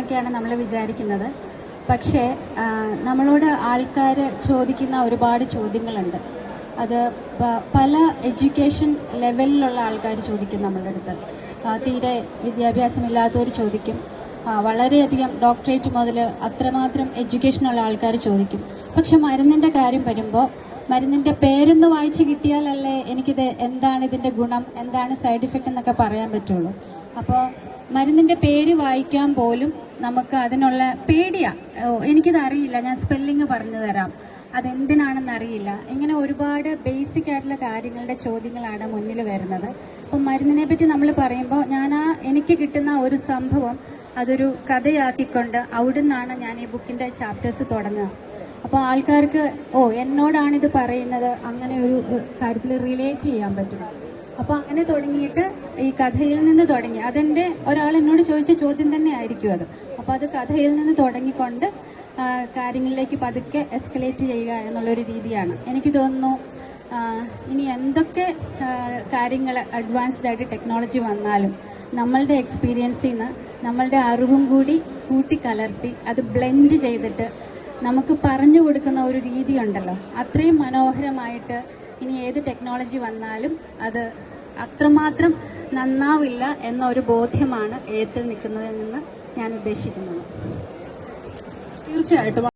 ഒക്കെയാണ് നമ്മൾ വിചാരിക്കുന്നത്. പക്ഷേ നമ്മളോട് ആൾക്കാർ ചോദിക്കുന്ന ഒരുപാട് ചോദ്യങ്ങളുണ്ട്. അത് പല എഡ്യൂക്കേഷൻ ലെവലിലുള്ള ആൾക്കാർ ചോദിക്കും നമ്മളുടെ അടുത്ത്. തീരെ വിദ്യാഭ്യാസമില്ലാത്തവർ ചോദിക്കും, വളരെയധികം ഡോക്ടറേറ്റ് മുതൽ അത്രമാത്രം എഡ്യൂക്കേഷനുള്ള ആൾക്കാർ ചോദിക്കും. പക്ഷെ മരുന്നിൻ്റെ കാര്യം വരുമ്പോൾ മരുന്നിൻ്റെ പേരൊന്ന് വായിച്ച് കിട്ടിയാലല്ലേ എനിക്കിത് എന്താണ് ഇതിൻ്റെ ഗുണം, എന്താണ് സൈഡ് ഇഫക്റ്റ് എന്നൊക്കെ പറയാൻ പറ്റുള്ളൂ. അപ്പോൾ മരുന്നിൻ്റെ പേര് വായിക്കാൻ പോലും നമുക്ക് അതിനുള്ള പേടിയാ. എനിക്കിത് അറിയില്ല, ഞാൻ സ്പെല്ലിങ് പറഞ്ഞു തരാം, അതെന്തിനാണെന്ന് അറിയില്ല. ഇങ്ങനെ ഒരുപാട് ബേസിക് ആയിട്ടുള്ള കാര്യങ്ങളുടെ ചോദ്യങ്ങളാണ് മുന്നിൽ വരുന്നത്. അപ്പം മരുന്നിനെ പറ്റി നമ്മൾ പറയുമ്പോൾ എനിക്ക് കിട്ടുന്ന ഒരു സംഭവം അതൊരു കഥയാക്കിക്കൊണ്ട് അവിടുന്നാണ് ഞാൻ ഈ ബുക്കിൻ്റെ ചാപ്റ്റേഴ്സ് തുടങ്ങുക. അപ്പോൾ ആൾക്കാർക്ക് എന്നോടാണിത് പറയുന്നത്, അങ്ങനെ ഒരു കാര്യത്തിൽ റിലേറ്റ് ചെയ്യാൻ പറ്റും. അപ്പോൾ അങ്ങനെ തുടങ്ങിയിട്ട് ഈ കഥയിൽ നിന്ന് തുടങ്ങി, അതെൻ്റെ ഒരാൾ എന്നോട് ചോദിച്ച ചോദ്യം തന്നെ ആയിരിക്കും അത്. അപ്പോൾ അത് കഥയിൽ നിന്ന് തുടങ്ങിക്കൊണ്ട് കാര്യങ്ങളിലേക്ക് പതുക്കെ എസ്കലേറ്റ് ചെയ്യുക എന്നുള്ളൊരു രീതിയാണ്. എനിക്ക് തോന്നുന്നു ഇനി എന്തൊക്കെ കാര്യങ്ങൾ അഡ്വാൻസ്ഡ് ആയിട്ട് ടെക്നോളജി വന്നാലും നമ്മളുടെ എക്സ്പീരിയൻസിൽ നിന്ന് നമ്മളുടെ അറിവും കൂടി കൂട്ടിക്കലർത്തി അത് ബ്ലെൻഡ് ചെയ്തിട്ട് നമുക്ക് പറഞ്ഞു കൊടുക്കുന്ന ഒരു രീതി ഉണ്ടല്ലോ, അത്രയും മനോഹരമായിട്ട് ഇനി ഏത് ടെക്നോളജി വന്നാലും അത് അത്രമാത്രം നന്നാവില്ല എന്നൊരു ബോധ്യമാണ് എഴുത്തിൽ നിൽക്കുന്നതിൽ നിന്ന് ഞാൻ ഉദ്ദേശിക്കുന്നത്. തീർച്ചയായിട്ടും